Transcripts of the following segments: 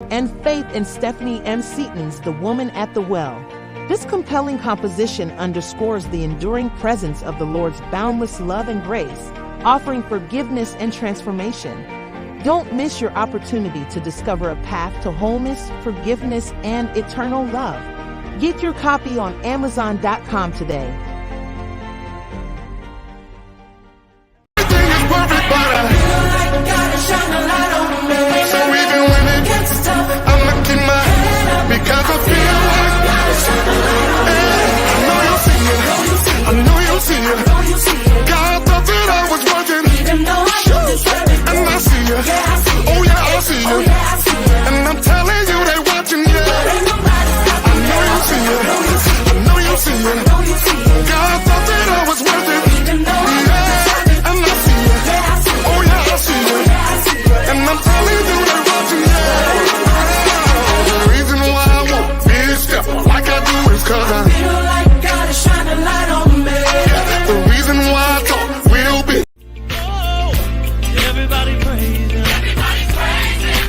and faith in Stephanie M. Seaton's The Woman at the Well. This compelling composition underscores the enduring presence of the Lord's boundless love and grace, offering forgiveness and transformation. Don't miss your opportunity to discover a path to wholeness, forgiveness, and eternal love. Get your copy on Amazon.com today. God thought that I was working, and I see you. Oh yeah, I see you. And I'm telling you, they watching you. I know you see you. I know you see you. God thought that I was working, yeah, and I see you. Oh yeah, I see you. And I'm telling you, they watching you. The reason why I won't be step like I do is 'cause I feel like God is shining light on me. The reason why I thought we'll be. Oh, everybody praising. Everybody's praising.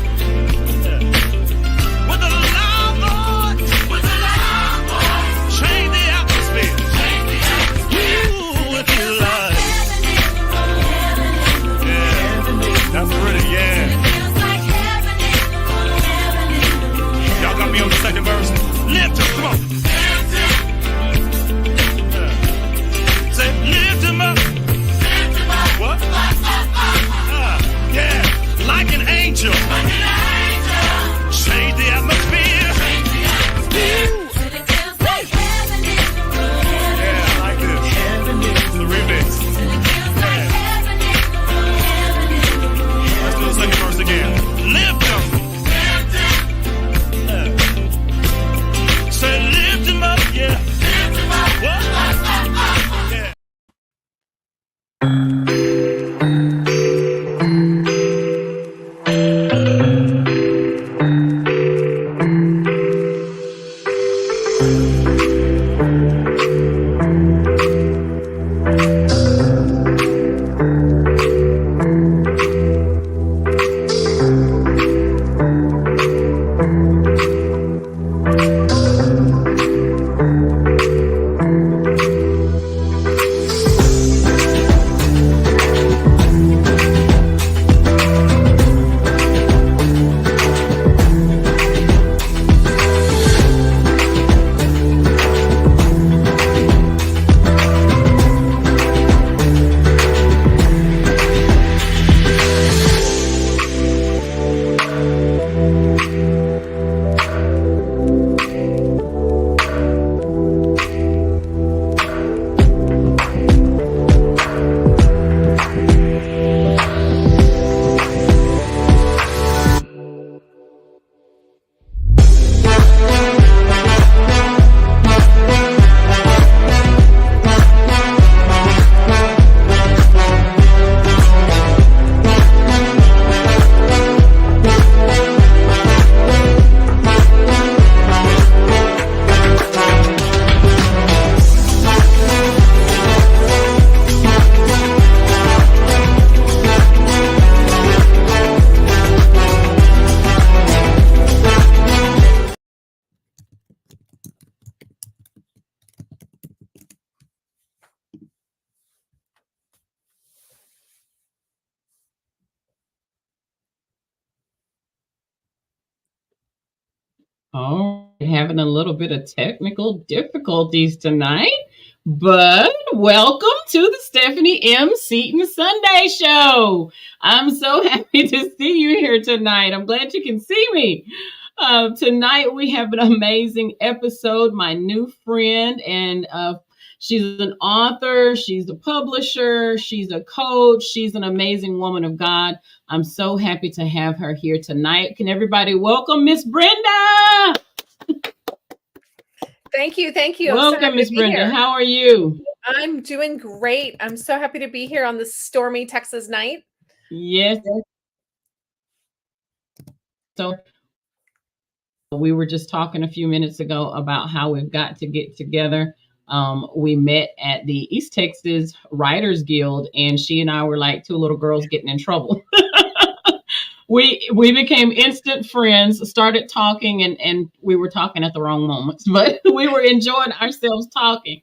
With a loud voice. With a loud voice. Change the atmosphere. Change the atmosphere. Ooh, if you like. Yeah, that's pretty, yeah. Y'all got me on the second verse. Lift him, come on. Say, lift him up. What? Yeah, like an angel. Change the atmosphere. Yeah, I like this. The remix. Let's do the second verse again. Lift him. Say, lift him up, yeah. What? Yeah. Oh, having a little bit of technical difficulties tonight, but welcome to the Stephanie M. Seaton Sunday Show. I'm so happy to see you here tonight. I'm glad you can see me. Tonight we have an amazing episode. My new friend, and she's an author, she's a publisher, she's a coach, she's an amazing woman of God. I'm so happy to have her here tonight. Can everybody welcome Miss Brenda? Thank you. Welcome, Miss Brenda. How are you? I'm doing great. I'm so happy to be here on this stormy Texas night. Yes. So we were just talking a few minutes ago about how we've got to get together. We met at the East Texas Writers Guild, and she and I were like two little girls getting in trouble. we became instant friends, started talking, and we were talking at the wrong moments, but we were enjoying ourselves talking.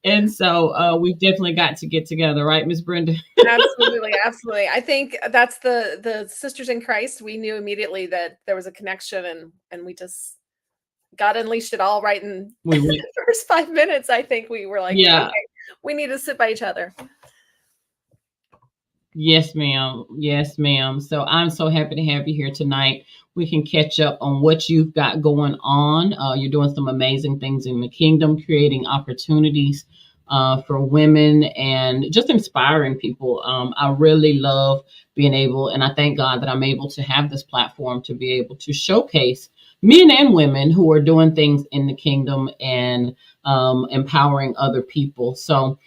And so we definitely got to get together, right, Miss Brenda? Absolutely, absolutely. I think that's the sisters in Christ. We knew immediately that there was a connection, and we just God unleashed it all right in We went, the first 5 minutes. I think we were like, yeah. okay, we need to sit by each other. Yes, ma'am. Yes, ma'am. So I'm so happy to have you here tonight. We can catch up on what you've got going on. You're doing some amazing things in the kingdom, creating opportunities for women and just inspiring people. I really love being able, and I thank God that I'm able to have this platform to be able to showcase men and women who are doing things in the kingdom and empowering other people. So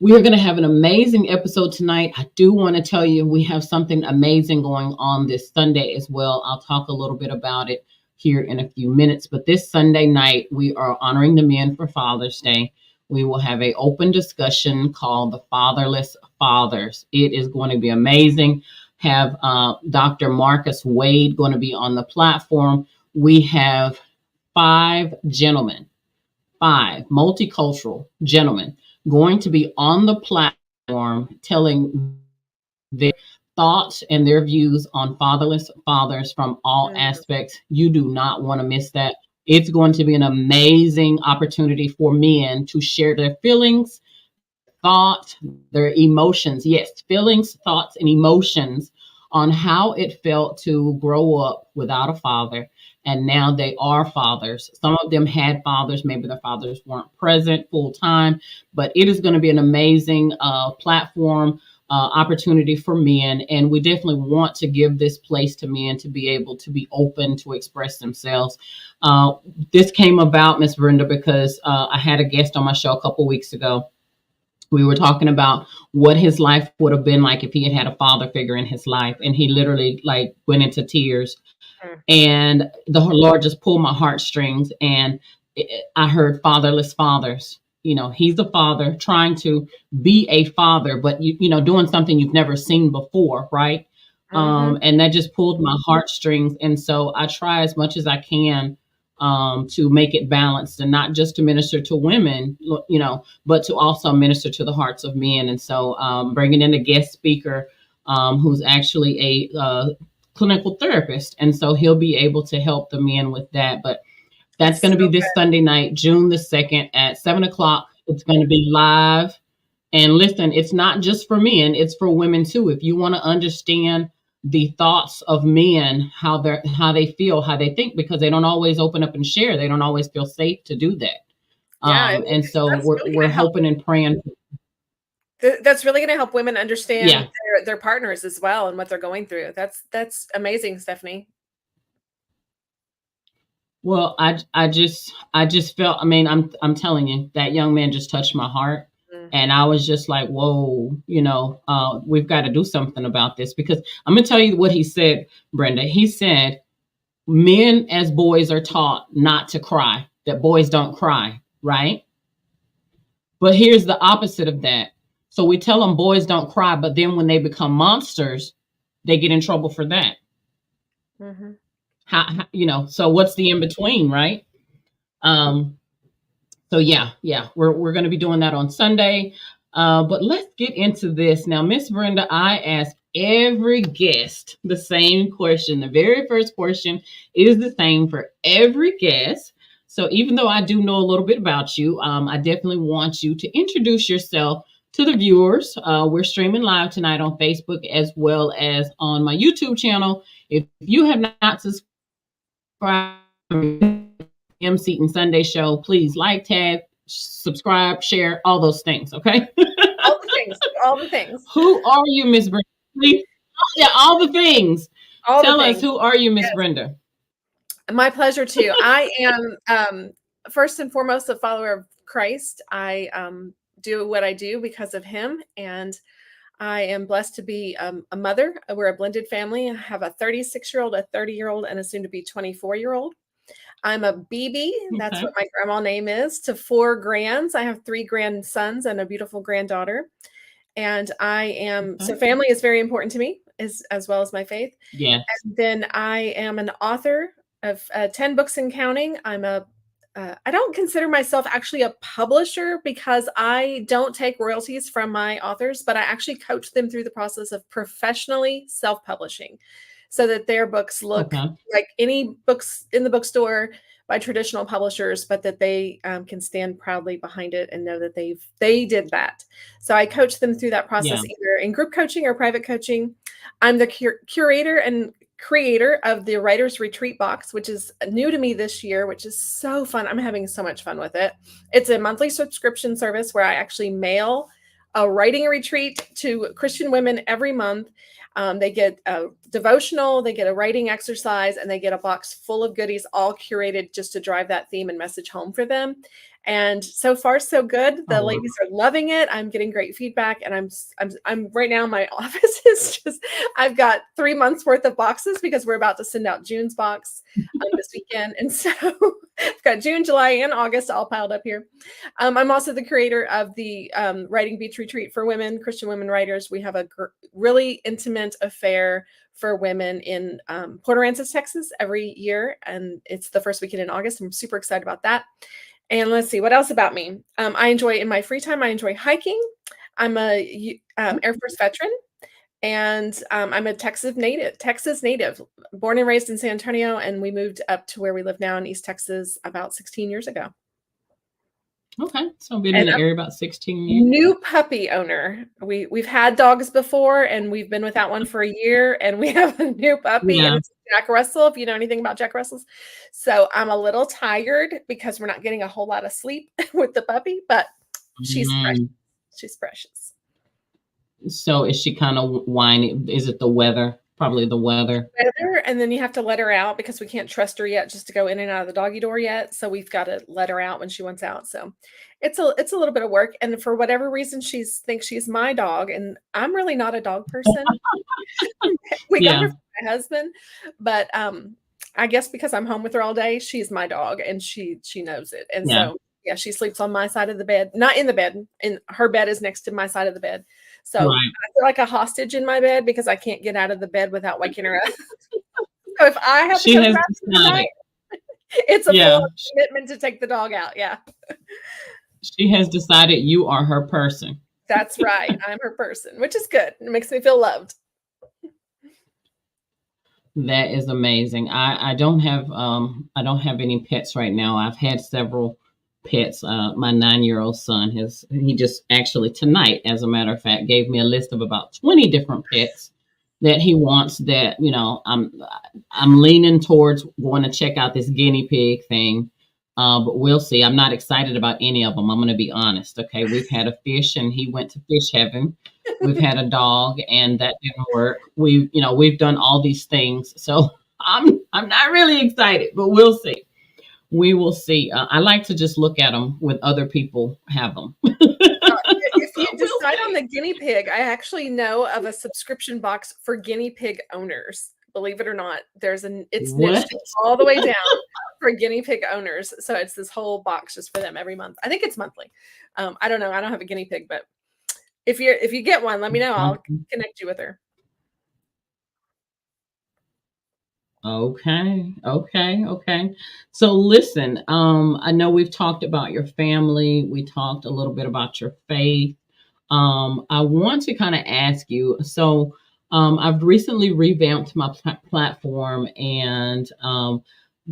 we are going to have an amazing episode tonight. I do want to tell you we have something amazing going on this Sunday as well. I'll talk a little bit about it here in a few minutes. But this Sunday night, we are honoring the men for Father's Day. We will have an open discussion called The Fatherless Fathers. It is going to be amazing. Have Dr. Marcus Wade going to be on the platform. We have 5 gentlemen, 5 multicultural gentlemen going to be on the platform telling their thoughts and their views on fatherless fathers from all aspects. You do not want to miss that. It's going to be an amazing opportunity for men to share their feelings, thoughts, their emotions. Yes, feelings, thoughts, and emotions on how it felt to grow up without a father. And now they are fathers. Some of them had fathers. Maybe their fathers weren't present full time, but it is going to be an amazing platform opportunity for men. And we definitely want to give this place to men to be able to be open to express themselves. This came about, Miss Brenda, because I had a guest on my show a couple weeks ago. We were talking about what his life would have been like if he had had a father figure in his life. And he literally like went into tears. And the Lord just pulled my heartstrings, and I heard fatherless fathers. You know, he's a father trying to be a father, but you know, doing something you've never seen before, right? And that just pulled my heartstrings. And so I try as much as I can to make it balanced, and not just to minister to women, you know, but to also minister to the hearts of men. And so bringing in a guest speaker who's actually a clinical therapist. And so he'll be able to help the men with that. But that's going to be this Sunday night, June the 2nd at 7:00. It's going to be live. And listen, it's not just for men, it's for women too. If you want to understand the thoughts of men, how they feel, how they think, because they don't always open up and share. They don't always feel safe to do that. Yeah, and so we're hoping and praying. That's really going to help women understand Yeah. their partners as well and what they're going through. That's amazing, Stephanie. Well, I just felt, I mean, I'm telling you, that young man just touched my heart. And I was just like, whoa, you know, we've got to do something about this, because I'm going to tell you what he said, Brenda. He said, men as boys are taught not to cry, that boys don't cry, right? But here's the opposite of that. So we tell them boys don't cry, but then when they become monsters, they get in trouble for that. How, you know, so what's the in between, right? So yeah, we're going to be doing that on Sunday. But let's get into this now, Miss Brenda. I ask every guest the same question. The very first question is the same for every guest. So even though I do know a little bit about you, I definitely want you to introduce yourself to the viewers. We're streaming live tonight on Facebook as well as on my YouTube channel. If you have not subscribed to the M. Seaton Sunday Show, please like, tag, subscribe, share, all those things, okay? All the things. Who are you, Miss Brenda? Please, yeah, all the things. Tell us, who are you, Miss Brenda? My pleasure too. I am first and foremost a follower of Christ. I do what I do because of him, and I am blessed to be a mother. We're a blended family. I have a 36-year-old, a 30-year-old, and a soon-to-be 24-year-old. I'm a BB. That's what my grandma name is, to 4 grands. I have 3 grandsons and a beautiful granddaughter. And I am, so family is very important to me. as well as my faith. Yes. And then I am an author of 10 books and counting. I don't consider myself actually a publisher because I don't take royalties from my authors, but I actually coach them through the process of professionally self-publishing so that their books look like any books in the bookstore by traditional publishers, but that they can stand proudly behind it and know that they did that. So I coach them through that process either in group coaching or private coaching. I'm the curator and creator of the Writer's Retreat box, which is new to me this year, which is so fun. I'm having so much fun with it. It's a monthly subscription service where I actually mail a writing retreat to Christian women every month. They get a devotional, they get a writing exercise, and they get a box full of goodies, all curated just to drive that theme and message home for them. And so far, so good. The ladies are loving it. I'm getting great feedback, and I'm right now. My office is I've got 3 months worth of boxes because we're about to send out June's box this weekend, and so I've got June, July, and August all piled up here. I'm also the creator of the Writing Beach Retreat for women, Christian women writers. We have a really intimate affair for women in Port Aransas, Texas, every year, and it's the first weekend in August. I'm super excited about that. And let's see, what else about me? I enjoy, in my free time, I enjoy hiking. I'm a Air Force veteran, and I'm a Texas native, born and raised in San Antonio, and we moved up to where we live now in East Texas about 16 years ago. Okay, so been in the area about 16 years. New puppy owner. We've had dogs before, and we've been without one for a year, and we have a new puppy, and it's Jack Russell, if you know anything about Jack Russells. So I'm a little tired because we're not getting a whole lot of sleep with the puppy, but she's precious. She's precious. So is she kind of whiny? Is it the weather? Probably the weather. And then you have to let her out because we can't trust her yet just to go in and out of the doggy door yet. So we've got to let her out when she wants out. So it's a little bit of work. And for whatever reason, she thinks she's my dog. And I'm really not a dog person. We got her from my husband. But I guess because I'm home with her all day, she's my dog and she knows it. And so, she sleeps on my side of the bed, not in the bed. And her bed is next to my side of the bed. So I feel like a hostage in my bed because I can't get out of the bed without waking her up. So if I have to come back tonight, it's a full commitment to take the dog out. Yeah. She has decided you are her person. That's right. I'm her person, which is good. It makes me feel loved. That is amazing. I don't have any pets right now. I've had several pets. My 9-year-old son he just actually tonight, as a matter of fact, gave me a list of about 20 different pets that he wants, that, I'm leaning towards going to check out this guinea pig thing. But we'll see. I'm not excited about any of them. I'm going to be honest. Okay. We've had a fish and he went to fish heaven. We've had a dog and that didn't work. We've done all these things. So I'm not really excited, but we'll see. We will see. I like to just look at them when other people have them. If you decide on the guinea pig, I actually know of a subscription box for guinea pig owners. Believe it or not, it's niched all the way down for guinea pig owners. So it's this whole box just for them every month. I think it's monthly. I don't know. I don't have a guinea pig, but if you get one, let me know. I'll connect you with her. Okay. So listen, I know we've talked about your family. We talked a little bit about your faith. I want to kind of ask you, so I've recently revamped my platform, and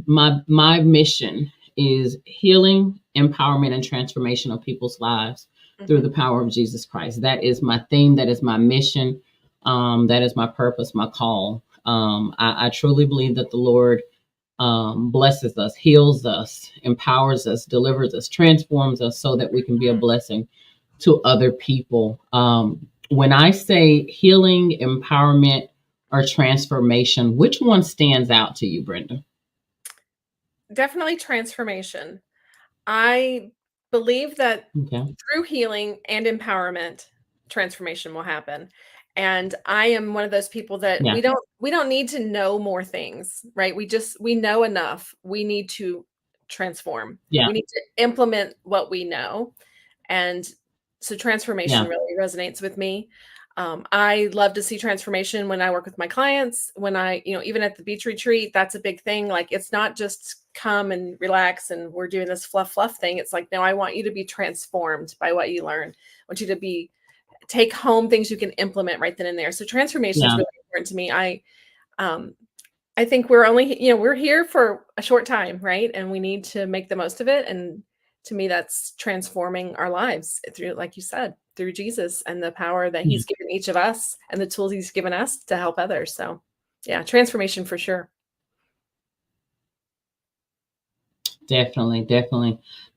my mission is healing, empowerment, and transformation of people's lives through the power of Jesus Christ. That is my theme. That is my mission. That is my purpose, my call. I truly believe that the Lord blesses us, heals us, empowers us, delivers us, transforms us so that we can be a blessing to other people. When I say healing, empowerment, or transformation, which one stands out to you, Brenda? Definitely transformation. I believe that through healing and empowerment, transformation will happen. And I am one of those people that we don't need to know more things, right? We know enough. We need to transform. We need to implement what we know. And so transformation really resonates with me. I love to see transformation when I work with my clients, when even at the beach retreat, that's a big thing. Like, it's not just come and relax and we're doing this fluff thing. It's like, no, I want you to be transformed by what you learn. I want you to take home things you can implement right then and there. So transformation is really important to me. I think we're here for a short time, right? And we need to make the most of it. And to me, that's transforming our lives through, like you said, through Jesus and the power that he's given each of us and the tools he's given us to help others. So yeah, transformation for sure. Definitely.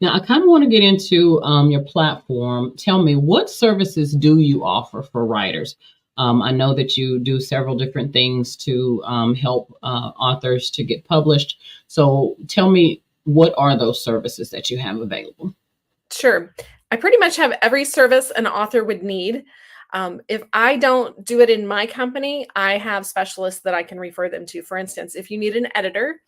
Now, I kind of want to get into your platform. Tell me, what services do you offer for writers? I know that you do several different things to help authors to get published. So tell me, what are those services that you have available? Sure. I pretty much have every service an author would need. If I don't do it in my company, I have specialists that I can refer them to. For instance, if you need an editor,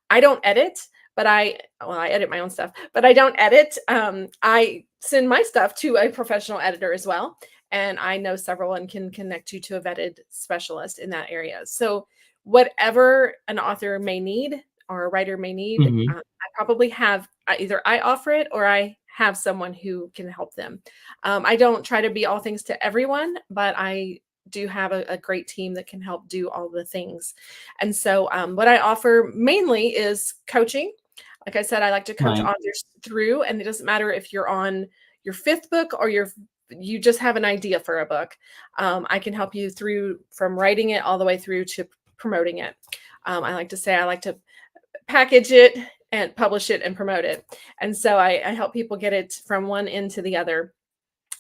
I don't edit, but I edit my own stuff, but I don't edit. I send my stuff to a professional editor as well. And I know several and can connect you to a vetted specialist in that area. So whatever an author may need or a writer may need, I probably have either I offer it or I have someone who can help them. I don't try to be all things to everyone, but I do have a great team that can help do all the things. And so what I offer mainly is coaching. Like I said, I like to coach authors through, and it doesn't matter if you're on your 5th book or you just have an idea for a book. I can help you through from writing it all the way through to promoting it. I like to say I like to package it and publish it and promote it. And so I help people get it from one end to the other,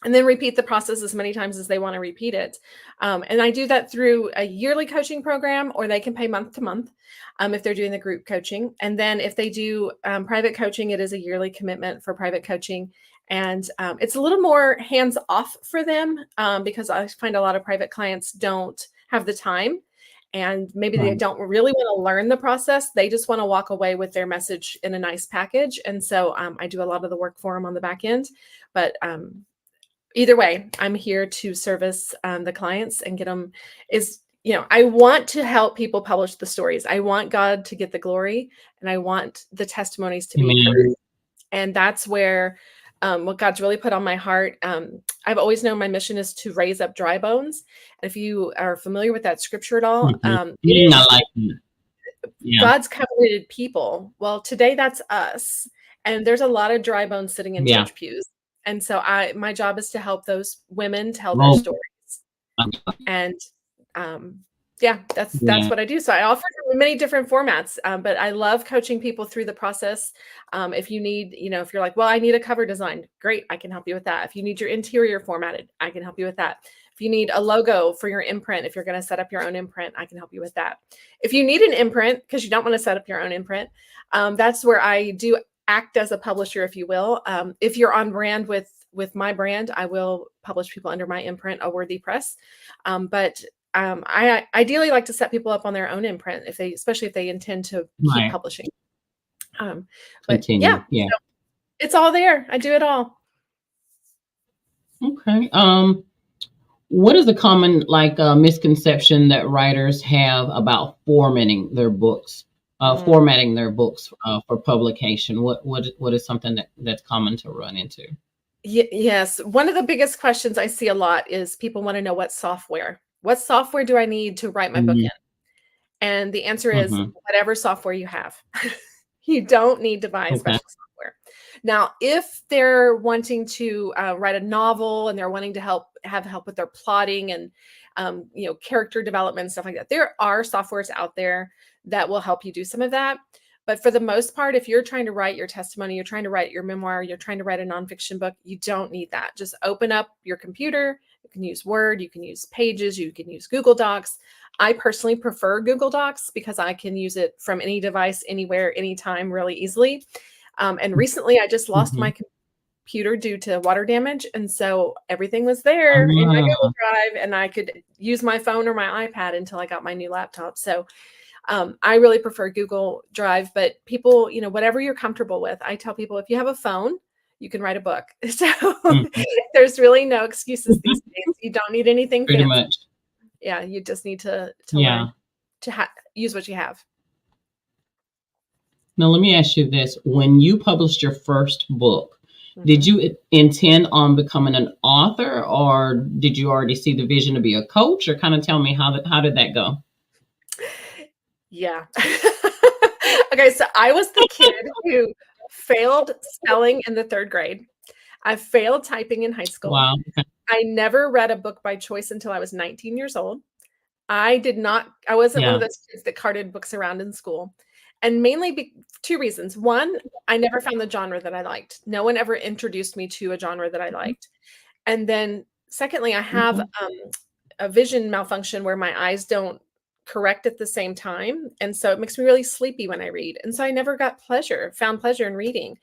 and then repeat the process as many times as they want to repeat it. And I do that through a yearly coaching program, or they can pay month to month if they're doing the group coaching. And then if they do private coaching, it is a yearly commitment for private coaching. And it's a little more hands off for them because I find a lot of private clients don't have the time. And maybe they don't really want to learn the process. They just want to walk away with their message in a nice package. And so I do a lot of the work for them on the back end. But either way, I'm here to service the clients and get them I want to help people publish the stories. I want God to get the glory, and I want the testimonies to be heard. And that's where what God's really put on my heart. I've always known my mission is to raise up dry bones. And if you are familiar with that scripture at all, I like that. God's covenanted people. Well, today that's us. And there's a lot of dry bones sitting in church pews. And so my job is to help those women tell their stories. And that's what I do. So I offer many different formats, but I love coaching people through the process. If you need, if you're like, well, I need a cover design, great, I can help you with that. If you need your interior formatted, I can help you with that. If you need a logo for your imprint, if you're going to set up your own imprint, I can help you with that. If you need an imprint because you don't want to set up your own imprint, that's where I do act as a publisher, if you will. If you're on brand with my brand, I will publish people under my imprint, A Worthy Press. But I ideally like to set people up on their own imprint, especially if they intend to keep publishing. But so it's all there. I do it all. Okay. What is the common misconception that writers have about formatting their books? For publication. What is something that's common to run into? Yes, one of the biggest questions I see a lot is people want to know what software do I need to write my book in? And the answer is whatever software you have. You don't need to buy special software. Now, if they're wanting to write a novel and they're wanting to have help with their plotting and character development and stuff like that, there are softwares out there that will help you do some of that. But for the most part, if you're trying to write your testimony, you're trying to write your memoir, you're trying to write a nonfiction book, you don't need that. Just open up your computer. You can use Word, you can use Pages, you can use Google Docs. I personally prefer Google Docs because I can use it from any device, anywhere, anytime, really easily. And recently I just lost my computer due to water damage. And so everything was there in my Google Drive, and I could use my phone or my iPad until I got my new laptop. So I really prefer Google Drive, but people, whatever you're comfortable with, I tell people if you have a phone, you can write a book. So there's really no excuses these days. You don't need anything Pretty fancy. much. Yeah, you just need to Yeah. learn to use what you have. Now, let me ask you this. When you published your first book, Mhm. did you intend on becoming an author, or did you already see the vision to be a coach? Or kind of tell me how did that go? Yeah. Okay, so I was the kid who failed spelling in the 3rd grade. I failed typing in high school. Wow. Okay. I never read a book by choice until I was 19 years old. I wasn't one of Yeah. those kids that carted books around in school. And mainly 2 reasons. One, I never found the genre that I liked. No one ever introduced me to a genre that I liked. And then secondly, I have a vision malfunction where my eyes don't correct at the same time. And so it makes me really sleepy when I read. And so I never found pleasure in reading.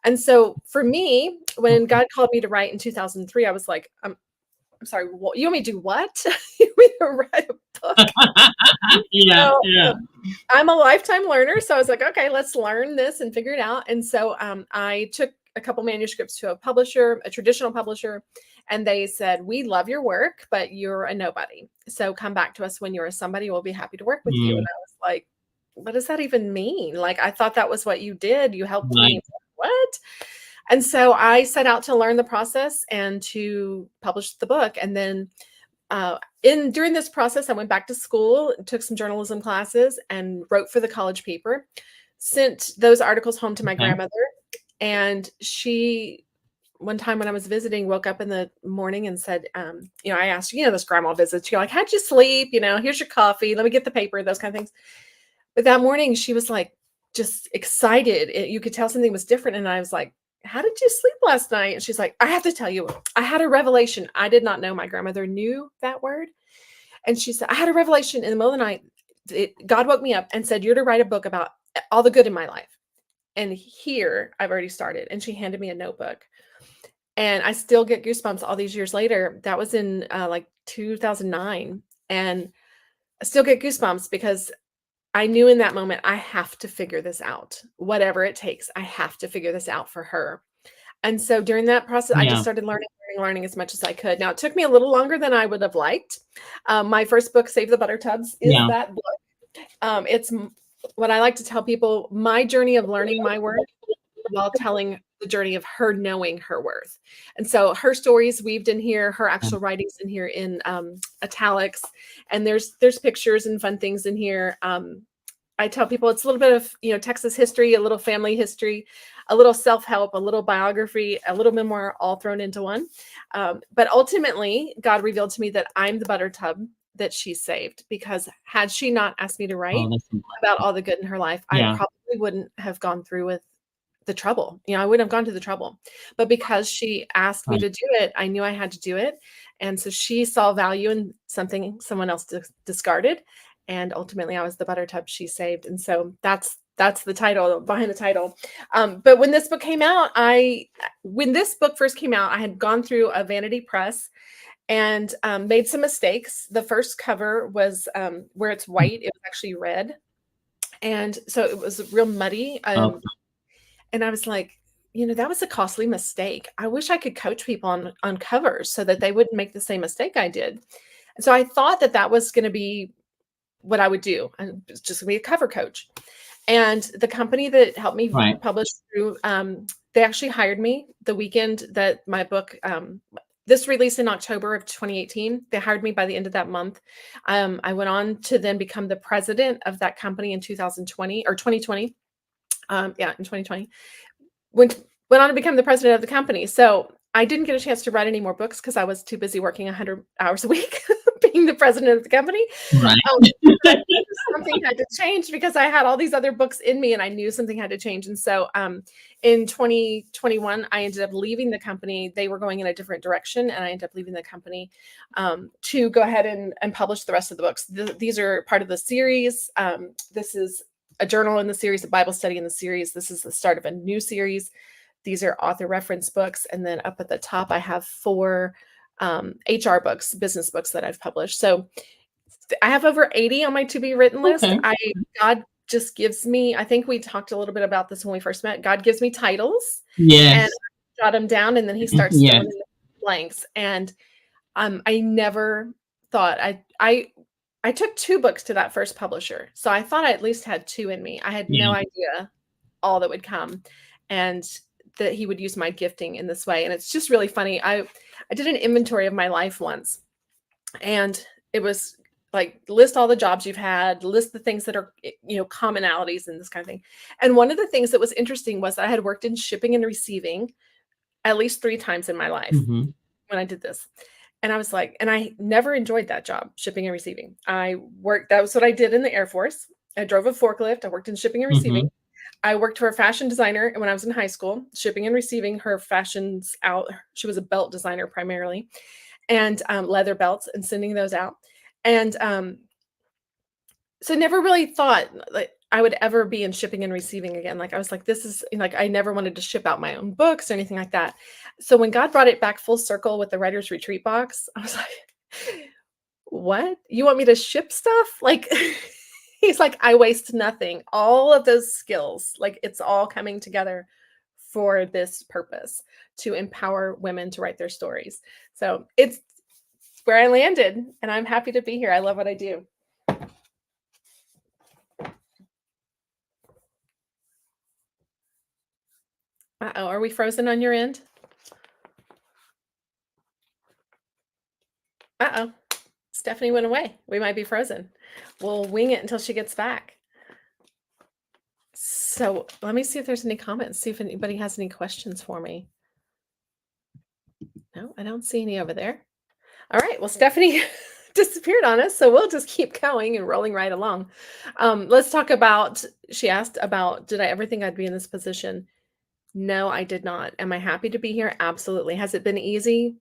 And so for me, when God called me to write in 2003, I was like, I'm sorry, you want me to do what? You want me to write a book? Yeah. So, Yeah. I'm a lifetime learner. So I was like, okay, let's learn this and figure it out. And so I took a couple manuscripts to a publisher, a traditional publisher, and they said, we love your work, but you're a nobody. So come back to us when you're a somebody. We'll be happy to work with you. And I was like, what does that even mean? Like, I thought that was what you did. You helped me. What? And so I set out to learn the process and to publish the book. And then during this process, I went back to school, took some journalism classes, and wrote for the college paper. Sent those articles home to my grandmother, and she, one time when I was visiting, woke up in the morning and said, I asked, this grandma visits. You're like, how'd you sleep? Here's your coffee. Let me get the paper. Those kind of things. But that morning, she was like, just excited. You could tell something was different, and I was like, how did you sleep last night? And she's like, I have to tell you, I had a revelation. I did not know my grandmother knew that word. And she said, I had a revelation in the middle of the night. God woke me up and said, you're to write a book about all the good in my life. And here I've already started. And she handed me a notebook. And I still get goosebumps all these years later. That was in like 2009. And I still get goosebumps because I knew in that moment, I have to figure this out. Whatever it takes, I have to figure this out for her. And so during that process, I just started learning as much as I could. Now, it took me a little longer than I would have liked. My first book, Save the Butter Tubs, is that book. It's what I like to tell people, my journey of learning my worth while telling the journey of her knowing her worth. And so her stories weaved in here, her actual writings in here in italics, and there's pictures and fun things in here. I tell people it's a little bit of, Texas history, a little family history, a little self-help, a little biography, a little memoir, all thrown into one. But ultimately, God revealed to me that I'm the butter tub that she saved, because had she not asked me to write about all the good in her life, I probably wouldn't have gone through with the trouble. I wouldn't have gone to the trouble. But because she asked me to do it, I knew I had to do it. And so she saw value in something someone else discarded. And ultimately, I was the butter tub she saved. And so that's the title, behind the title. But when this book came out, when this book first came out, I had gone through a vanity press and made some mistakes. The first cover was where it's white. It was actually red. And so it was real muddy. And I was like, that was a costly mistake. I wish I could coach people on covers so that they wouldn't make the same mistake I did. And so I thought that was going to be what I would do. I'm just going to be a cover coach. And the company that helped me publish through, they actually hired me the weekend that my book, this released in October of 2018. They hired me by the end of that month. I went on to then become the president of that company in 2020 or 2020. In 2020, went on to become the president of the company. So I didn't get a chance to write any more books because I was too busy working 100 hours a week being the president of the company. Right. Something had to change because I had all these other books in me and I knew something had to change. And so in 2021, I ended up leaving the company. They were going in a different direction, and I ended up leaving the company to go ahead and publish the rest of the books. These are part of the series. This is a journal in the series, a Bible study in the series. This is the start of a new series. These are author reference books. And then up at the top, I have 4 HR books, business books that I've published. So I have over 80 on my to-be written list. God just gives me, I think we talked a little bit about this when we first met. God gives me titles. Yes. And I jot them down, and then he starts filling in the blanks. And I never thought I took 2 books to that first publisher, so I thought I at least had 2 in me. I had no Yeah. idea all that would come, and that he would use my gifting in this way, and it's just really funny. I did an inventory of my life once, and it was like, list all the jobs you've had, list the things that are, commonalities and this kind of thing. And one of the things that was interesting was that I had worked in shipping and receiving at least 3 times in my life Hmm. when I did this. And I was like, and I never enjoyed that job, shipping and receiving. That was what I did in the Air Force. I drove a forklift. I worked in shipping and receiving. Hmm. I worked for a fashion designer when I was in high school, shipping and receiving her fashions out. She was a belt designer primarily, and leather belts, and sending those out. And so I never really thought like I would ever be in shipping and receiving again. Like I was like, this is like, I never wanted to ship out my own books or anything like that. So when God brought it back full circle with the Writer's Retreat box, I was like, what? You want me to ship stuff? Like, he's like, I waste nothing. All of those skills, like it's all coming together for this purpose, to empower women to write their stories. So it's where I landed, and I'm happy to be here. I love what I do. Uh-oh, are we frozen on your end? Uh-oh, Stephanie went away. We might be frozen. We'll wing it until she gets back. So let me see if there's any comments, see if anybody has any questions for me. No, I don't see any over there. All right, well, Stephanie disappeared on us, so we'll just keep going and rolling right along. Let's talk about, she asked about, did I ever think I'd be in this position? No, I did not. Am I happy to be here? Absolutely. Has it been easy?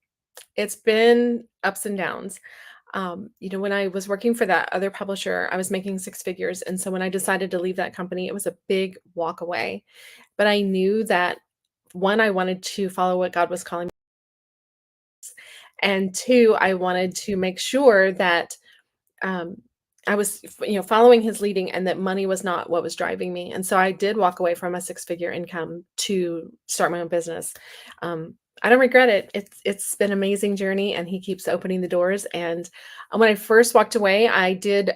It's been ups and downs. When I was working for that other publisher, I was making 6 figures. And so when I decided to leave that company, it was a big walk away. But I knew that, 1, I wanted to follow what God was calling me. And 2, I wanted to make sure that I was, following his leading, and that money was not what was driving me. And so I did walk away from a 6-figure income to start my own business. I don't regret it. It's been an amazing journey, and he keeps opening the doors. And when I first walked away, I did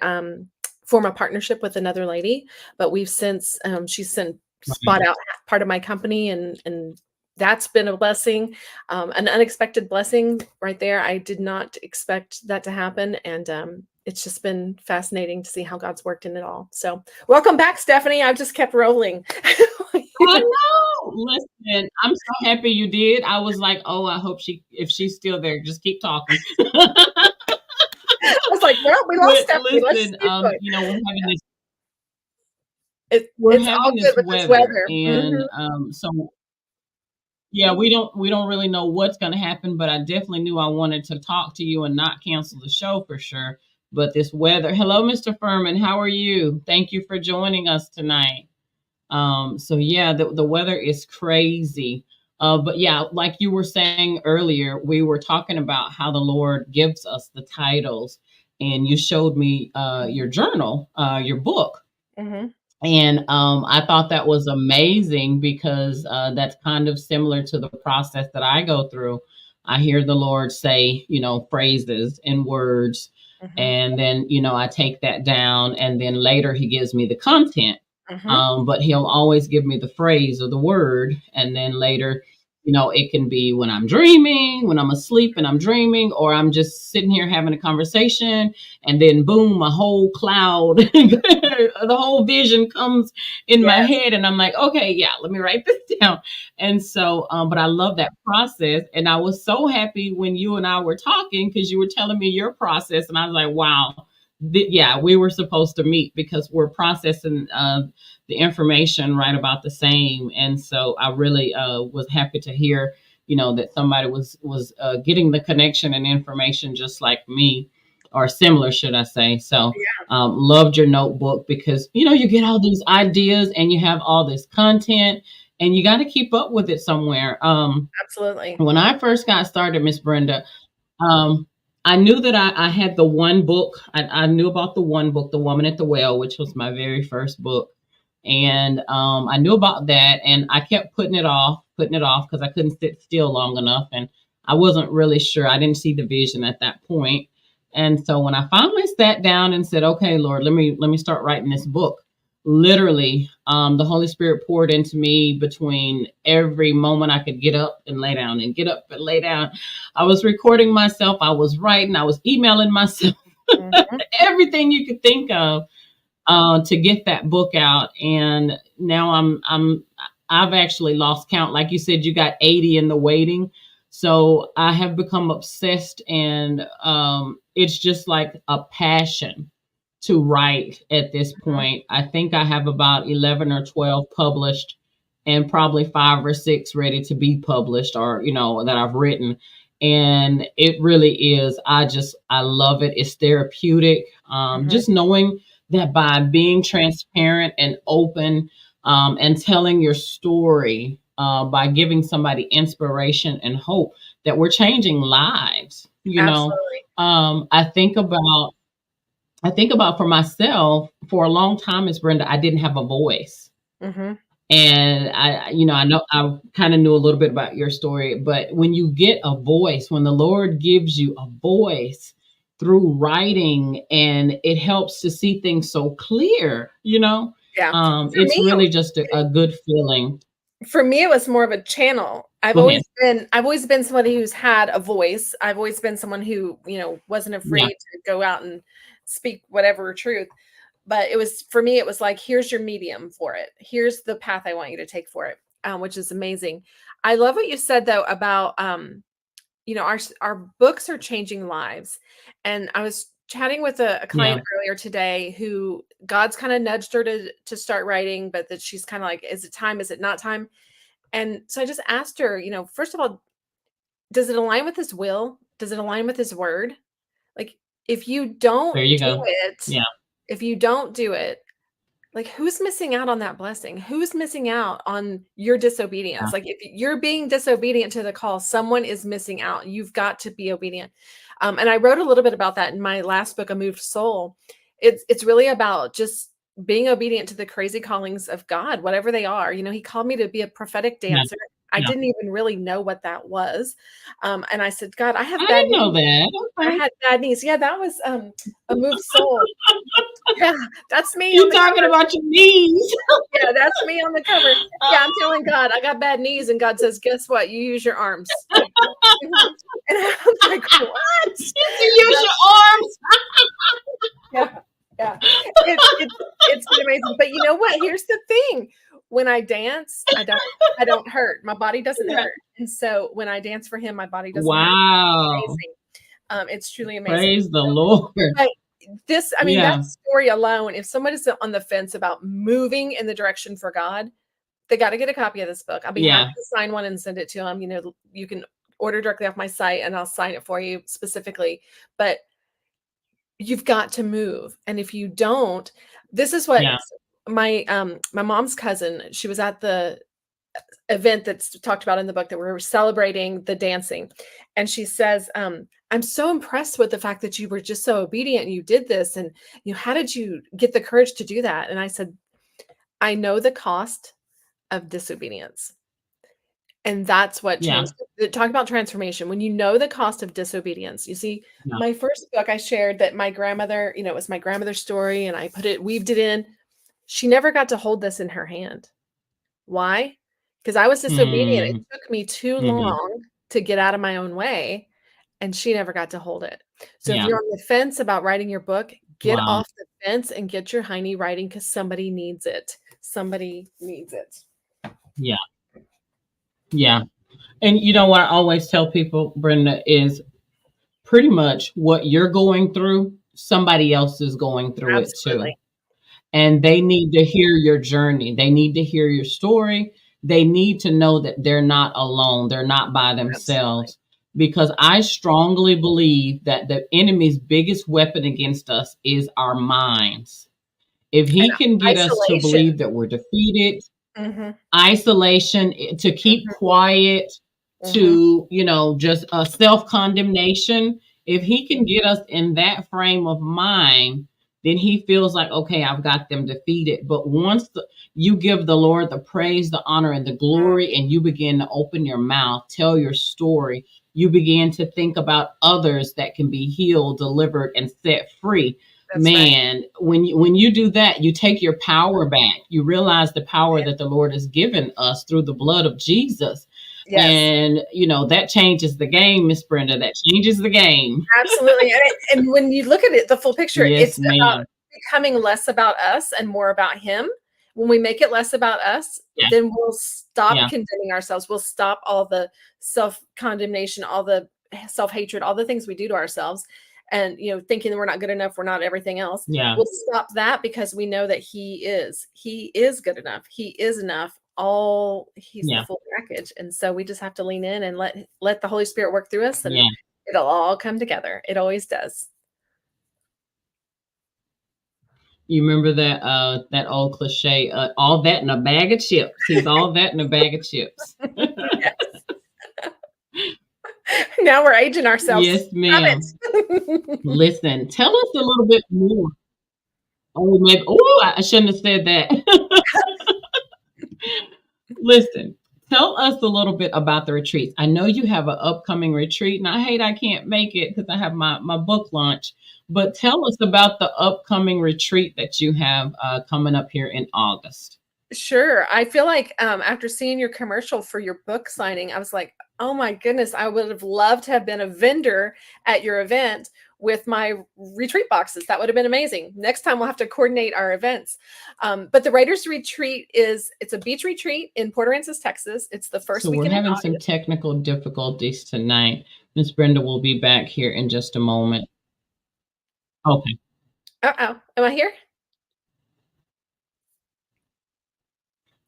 form a partnership with another lady, but we've since, she's since bought out part of my company, and that's been a blessing, an unexpected blessing right there. I did not expect that to happen. And it's just been fascinating to see how God's worked in it all. So welcome back, Stephanie. I've just kept rolling. I know. Listen, I'm so happy you did. I was like, oh, I hope if she's still there, just keep talking. I was like, well, we lost Stephanie. Listen, Let's we're having this. it's all good with this weather. And so yeah, we don't really know what's going to happen, but I definitely knew I wanted to talk to you and not cancel the show for sure. But this weather. Hello, Mr. Furman. How are you? Thank you for joining us tonight. So yeah, the weather is crazy. But yeah, like you were saying earlier, we were talking about how the Lord gives us the titles, and you showed me your journal, your book. Mm-hmm. And I thought that was amazing, because that's kind of similar to the process that I go through. I hear the Lord say, phrases and words, Mm-hmm. and then, I take that down, and then later he gives me the content. Mm-hmm. But he'll always give me the phrase or the word. And then later, it can be when I'm dreaming, when I'm asleep and I'm dreaming, or I'm just sitting here having a conversation, and then boom, a whole cloud, the whole vision comes in my head, and I'm like, okay, yeah, let me write this down. And so, but I love that process. And I was so happy when you and I were talking, because you were telling me your process, and I was like, wow. Yeah, we were supposed to meet, because we're processing the information right about the same. And so I really was happy to hear, that somebody was getting the connection and information just like me, or similar, should I say. So loved your notebook, because, you get all these ideas, and you have all this content, and you got to keep up with it somewhere. Absolutely. When I first got started, Miss Brenda, I knew that I had the one book. I knew about the one book, The Woman at the Well, which was my very first book. And I knew about that, and I kept putting it off because I couldn't sit still long enough. And I wasn't really sure. I didn't see the vision at that point. And so when I finally sat down and said, okay, Lord, let me start writing this book, literally, the Holy Spirit poured into me between every moment I could get up and lay down and get up and lay down. I was recording myself. I was writing. I was emailing myself, everything you could think of, to get that book out. And now I've actually lost count. Like you said, you got 80 in the waiting. So I have become obsessed, and it's just like a passion to write at this point. I think I have about 11 or 12 published, and probably 5 or 6 ready to be published, or, that I've written. And it really is. I love it. It's therapeutic. Just knowing that by being transparent and open, and telling your story, by giving somebody inspiration and hope, that we're changing lives. Absolutely. I think about for myself, for a long time, Miss Brenda, I didn't have a voice. And I know I kind of knew a little bit about your story, but when you get a voice, when the Lord gives you a voice through writing, and it helps to see things so clear, it's really just a good feeling. For me, it was more of a channel. I've always been somebody who's had a voice. I've always been someone who, wasn't afraid to go out and speak whatever truth. But for me, it was like, here's your medium for it. Here's the path I want you to take for it, which is amazing. I love what you said, though, about, our books are changing lives. And I was chatting with a client earlier today who God's kind of nudged her to start writing, but that she's kind of like, is it time? Is it not time? And so I just asked her, first of all, does it align with his will? Does it align with his word? Like, if you don't do it, if you don't do it, like, who's missing out on that blessing? Who's missing out on your disobedience? Like, if you're being disobedient to the call, someone is missing out. You've got to be obedient. And I wrote a little bit about that in my last book, A Moved Soul. It's really about just being obedient to the crazy callings of God, whatever they are. He called me to be a prophetic dancer. I didn't even really know what that was. And I said, God, I didn't know that. Okay. I had bad knees. Yeah, that was A Moved Soul. Yeah, that's me. You're talking about your knees. Yeah, that's me on the cover. Yeah, I'm telling God I got bad knees, and God says, guess what? You use your arms. And I was like, what? You use your arms. Yeah. It's been amazing. But you know what? Here's the thing. When I dance, I don't hurt. My body doesn't hurt. And so when I dance for him, my body doesn't hurt. It's amazing. It's truly amazing. Praise the Lord. But that story alone, if someone is on the fence about moving in the direction for God, they got to get a copy of this book. I'll be happy to sign one and send it to them. You can order directly off my site, and I'll sign it for you specifically. But you've got to move. And if you don't, this is what my mom's cousin, she was at the event that's talked about in the book that we were celebrating the dancing. And she says, I'm so impressed with the fact that you were just so obedient and you did this. And how did you get the courage to do that? And I said, I know the cost of disobedience. And that's what changed. Talk about transformation. When you know the cost of disobedience, you see, my first book, I shared that my grandmother, it was my grandmother's story, and I weaved it in. She never got to hold this in her hand. Why? Because I was disobedient. It took me too long to get out of my own way, and she never got to hold it. So if you're on the fence about writing your book, get off the fence and get your hiney writing, because somebody needs it. Somebody needs it. Yeah. Yeah. And what I always tell people, Brenda, is pretty much what you're going through, somebody else is going through it too. And they need to hear your journey. They need to hear your story. They need to know that they're not alone. They're not by themselves. Because I strongly believe that the enemy's biggest weapon against us is our minds. If he can get us to believe that we're defeated, isolation, to keep quiet, to, just a self-condemnation, if he can get us in that frame of mind, then he feels like, okay, I've got them defeated. But once you give the Lord the praise, the honor, and the glory, and you begin to open your mouth, tell your story, you begin to think about others that can be healed, delivered, and set free. That's right. Man, when you do that, you take your power back. You realize the power that the Lord has given us through the blood of Jesus. Yes. And, that changes the game, Miss Brenda. That changes the game. Absolutely. And when you look at it, the full picture, Yes, it's about becoming less about us and more about him. When we make it less about us, then we'll stop condemning ourselves. We'll stop all the self-condemnation, all the self-hatred, all the things we do to ourselves. And, thinking that we're not good enough, we're not everything else. Yeah. We'll stop that because we know that he is good enough. He is enough. He's the full package. And so we just have to lean in and let the Holy Spirit work through us, and it'll all come together. It always does. You remember that old cliche, all that in a bag of chips. He's all that in a bag of chips. Yes. Now we're aging ourselves. Yes, ma'am. Listen, tell us a little bit more. I shouldn't have said that. Listen, tell us a little bit about the retreats. I know you have an upcoming retreat, and I can't make it because I have my book launch. But tell us about the upcoming retreat that you have coming up here in August. Sure. I feel like after seeing your commercial for your book signing, I was like, oh my goodness, I would have loved to have been a vendor at your event with my retreat boxes. That would have been amazing. Next time we'll have to coordinate our events. But the Writers Retreat it's a beach retreat in Port Aransas, Texas. It's the first weekend. So we're having some technical difficulties tonight. Miss Brenda will be back here in just a moment. Okay. Uh-oh. Am I here?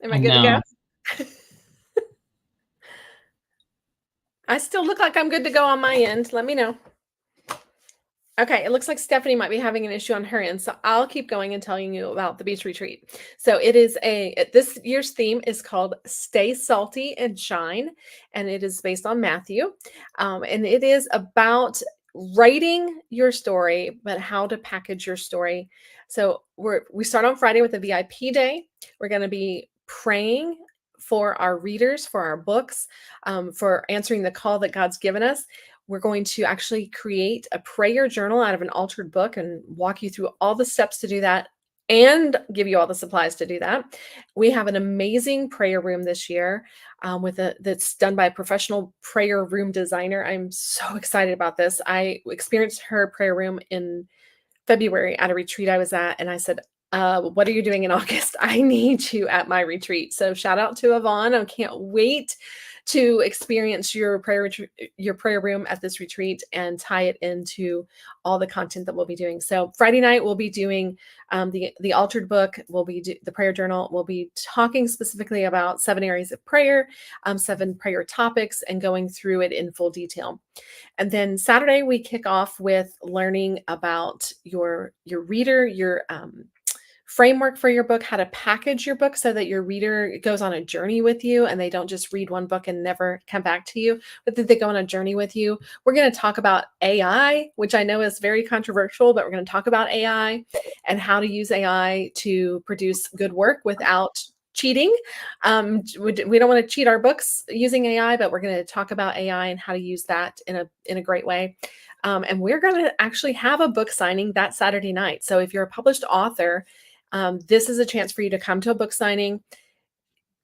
Am I good to go? I still look like I'm good to go on my end. Let me know. Okay, it looks like Stephanie might be having an issue on her end, so I'll keep going and telling you about the beach retreat. So it is this year's theme is called Stay Salty and Shine, and it is based on Matthew, and it is about writing your story, but how to package your story. So we start on Friday with a VIP day. We're going to be praying for our readers, for our books, for answering the call that God's given us. We're going to actually create a prayer journal out of an altered book and walk you through all the steps to do that and give you all the supplies to do that. We have an amazing prayer room this year that's done by a professional prayer room designer. I'm so excited about this. I experienced her prayer room in February at a retreat I was at, and I said, what are you doing in August? I need you at my retreat. So shout out to Yvonne. I can't wait to experience your prayer room at this retreat and tie it into all the content that we'll be doing. So Friday night, we'll be doing the altered book. We'll be the prayer journal. We'll be talking specifically about 7 areas of prayer, 7 prayer topics, and going through it in full detail. And then Saturday, we kick off with learning about your reader, your framework for your book, how to package your book so that your reader goes on a journey with you and they don't just read one book and never come back to you, but that they go on a journey with you. We're going to talk about AI, which I know is very controversial, but we're going to talk about AI and how to use AI to produce good work without cheating. We don't want to cheat our books using AI, but we're going to talk about AI and how to use that in a great way. And we're going to actually have a book signing that Saturday night. So if you're a published author, this is a chance for you to come to a book signing.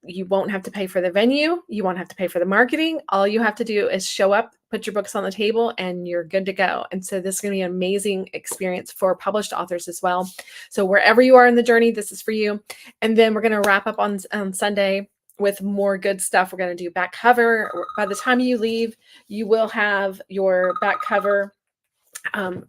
You won't have to pay for the venue. You won't have to pay for the marketing. All you have to do is show up, put your books on the table, and you're good to go. And so this is going to be an amazing experience for published authors as well. So wherever you are in the journey, this is for you. And then we're going to wrap up on Sunday with more good stuff. We're going to do back cover. By the time you leave, you will have your back cover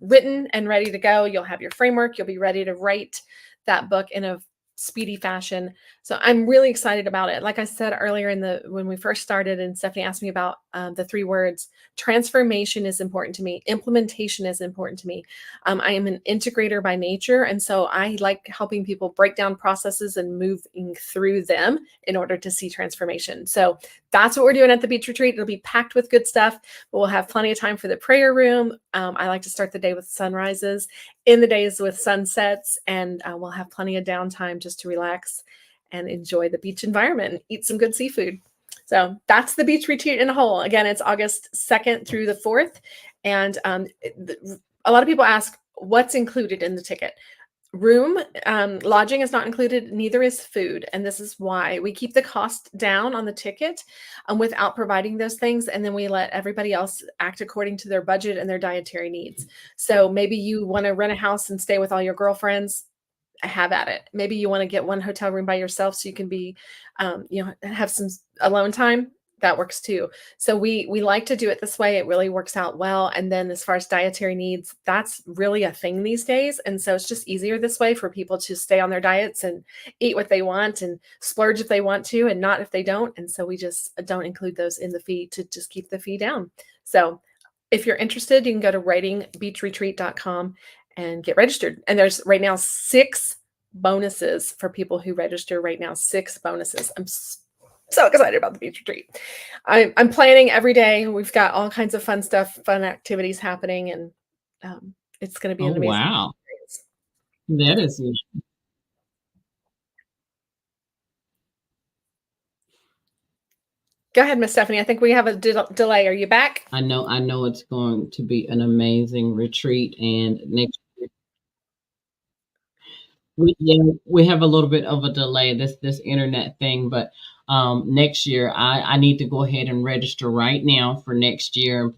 written and ready to go. You'll have your framework. You'll be ready to write that book in a speedy fashion. So I'm really excited about it. Like I said earlier when we first started and Stephanie asked me about the 3 words, transformation is important to me. Implementation is important to me. I am an integrator by nature. And so I like helping people break down processes and moving through them in order to see transformation. So that's what we're doing at the beach retreat. It'll be packed with good stuff, but we'll have plenty of time for the prayer room. I like to start the day with sunrises. in the days with sunsets, and we'll have plenty of downtime just to relax and enjoy the beach environment and eat some good seafood. So that's the beach retreat in a whole. Again, it's August 2nd through the 4th. And a lot of people ask, what's included in the ticket? Room, lodging is not included, neither is food. And this is why we keep the cost down on the ticket without providing those things. And then we let everybody else act according to their budget and their dietary needs. So maybe you want to rent a house and stay with all your girlfriends, have at it. Maybe you want to get one hotel room by yourself so you can be, have some alone time. That works too. So we like to do it this way. It really works out well. And then as far as dietary needs, that's really a thing these days. And so it's just easier this way for people to stay on their diets and eat what they want and splurge if they want to and not if they don't. And so we just don't include those in the fee to just keep the fee down. So if you're interested, you can go to writingbeachretreat.com and get registered. And there's right now 6 bonuses for people who register right now, 6 bonuses. I'm so excited about the beach retreat. I'm planning every day. We've got all kinds of fun stuff, fun activities happening, and it's going to be an amazing experience. That is neat. Go ahead, Miss Stephanie. I think we have a delay. Are you back? I know it's going to be an amazing retreat, and next year we have a little bit of a delay, this internet thing, but next year I need to go ahead and register right now for next year and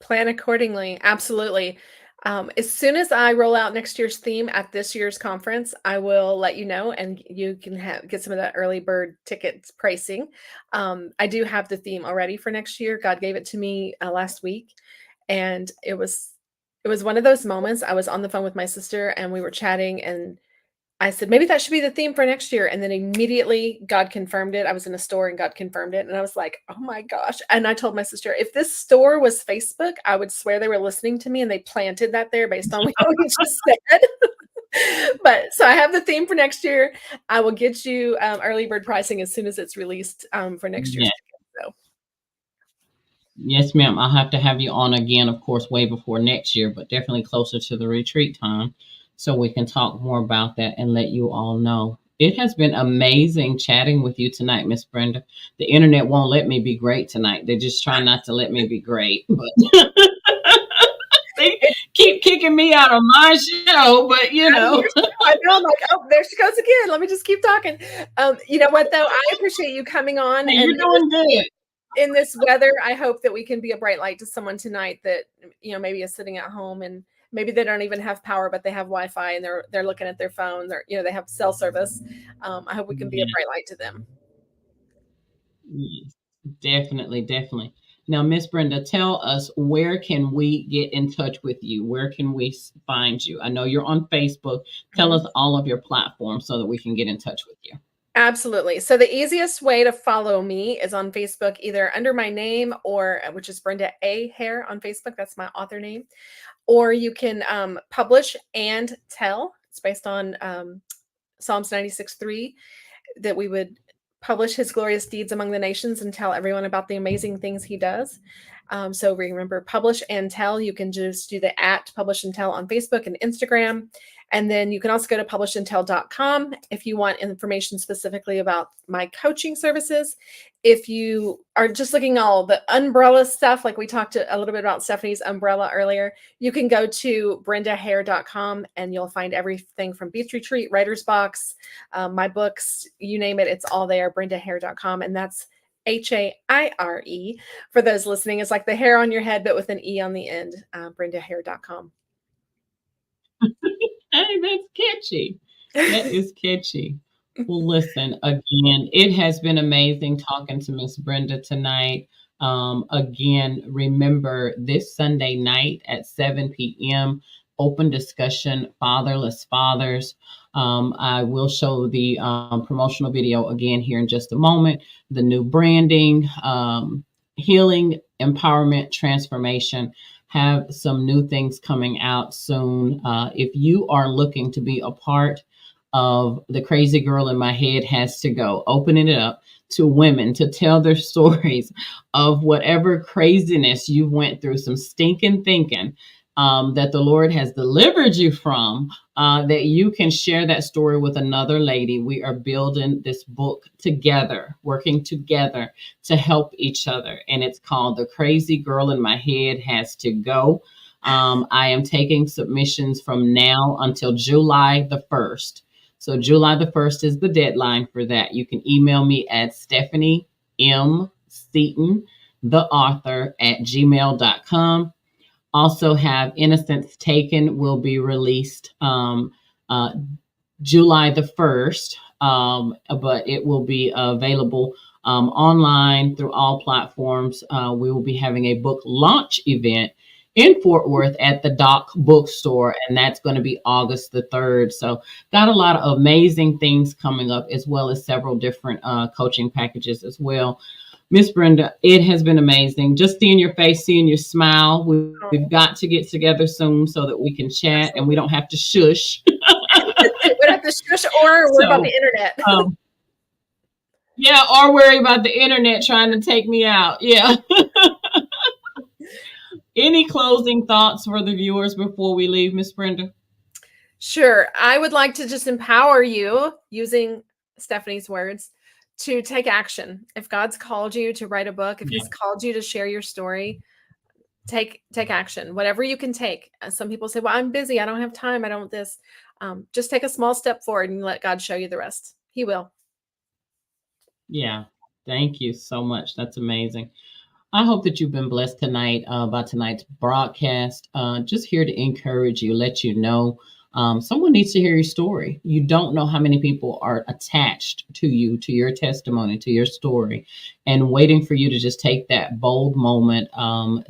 plan accordingly. Absolutely. As soon as I roll out next year's theme at this year's conference, I will let you know, and you can get some of that early bird tickets pricing. I do have the theme already for next year. God gave it to me last week, and it was one of those moments. I was on the phone with my sister and we were chatting, and I said, maybe that should be the theme for next year. And then immediately God confirmed it. I was in a store and God confirmed it. And I was like, oh my gosh. And I told my sister, if this store was Facebook, I would swear they were listening to me and they planted that there based on what we just said. But so I have the theme for next year. I will get you early bird pricing as soon as it's released for next year. So. Yes, ma'am. I'll have to have you on again, of course, way before next year, but definitely closer to the retreat time, so we can talk more about that and let you all know. It has been amazing chatting with you tonight, Miss Brenda. The internet won't let me be great tonight. They're just trying not to let me be great, but they keep kicking me out of my show, but I know, I'm like, oh, there she goes again. Let me just keep talking. You know what, though? I appreciate you coming on. Hey, you're doing good. In this weather, I hope that we can be a bright light to someone tonight that, maybe is sitting at home and maybe they don't even have power, but they have Wi-Fi and they're looking at their phones, or, they have cell service. I hope we can be a bright light to them. Yes, definitely. Now, Miss Brenda, tell us, where can we get in touch with you? Where can we find you? I know you're on Facebook. Tell us all of your platforms so that we can get in touch with you. Absolutely. So the easiest way to follow me is on Facebook, either under my name which is Brenda A. Haire on Facebook. That's my author name. Or you can publish and tell. It's based on Psalms 96:3, that we would publish his glorious deeds among the nations and tell everyone about the amazing things he does. So remember, publish and tell. You can just do the @publish and tell on Facebook and Instagram. And then you can also go to publishandtell.com if you want information specifically about my coaching services. If you are just looking at all the umbrella stuff, like we talked a little bit about Stephanie's umbrella earlier, you can go to brendahaire.com and you'll find everything from Beach Retreat, Writer's Box, my books, you name it, it's all there, brendahaire.com. And that's Haire. For those listening, it's like the hair on your head, but with an E on the end, brendahaire.com. Hey, that's catchy. That is catchy. Well, listen, again, it has been amazing talking to Miss Brenda tonight. Again, remember this Sunday night at 7 p.m., open discussion, Fatherless Fathers. I will show the promotional video again here in just a moment. The new branding, healing, empowerment, transformation. Have some new things coming out soon. If you are looking to be a part of The Crazy Girl in My Head Has to Go, opening it up to women to tell their stories of whatever craziness you went through, some stinking thinking that the Lord has delivered you from, that you can share that story with another lady. We are building this book together, working together to help each other. And it's called The Crazy Girl in My Head Has to Go. I am taking submissions from now until July the 1st. So July the 1st is the deadline for that. You can email me at Stephanie M. Seaton, the author, at gmail.com. Also have Innocence Taken will be released July the 1st, but it will be available online through all platforms. We will be having a book launch event in Fort Worth at the Dock Bookstore, and that's going to be August the 3rd. So got a lot of amazing things coming up, as well as several different coaching packages as well. Miss Brenda, it has been amazing. Just seeing your face, seeing your smile. We've got to get together soon so that we can chat and we don't have to shush. We don't have to shush or worry about the internet. Yeah, or worry about the internet trying to take me out. Yeah. Any closing thoughts for the viewers before we leave, Miss Brenda? Sure. I would like to just empower you, using Stephanie's words, to take action. If God's called you to write a book, if He's called you to share your story, take action. Whatever you can take. Some people say, well, I'm busy. I don't have time. I don't this. Just take a small step forward and let God show you the rest. He will. Yeah. Thank you so much. That's amazing. I hope that you've been blessed tonight by tonight's broadcast. Just here to encourage you, let you know someone needs to hear your story. You don't know how many people are attached to you, to your testimony, to your story, and waiting for you to just take that bold moment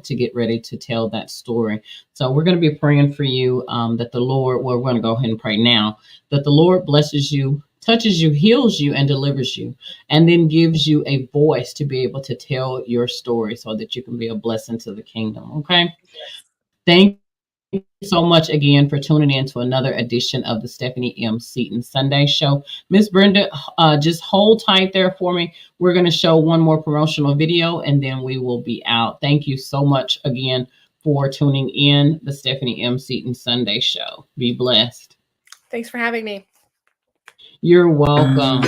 to get ready to tell that story. So we're going to be praying for you that the Lord, well, we're going to go ahead and pray now, that the Lord blesses you, touches you, heals you, and delivers you, and then gives you a voice to be able to tell your story so that you can be a blessing to the kingdom. Okay. Thank you so much again for tuning in to another edition of the Stephanie M. Seaton Sunday Show. Miss Brenda, just hold tight there for me. We're going to show one more promotional video and then we will be out. Thank you so much again for tuning in the Stephanie M. Seaton Sunday Show. Be blessed. Thanks for having me. You're welcome.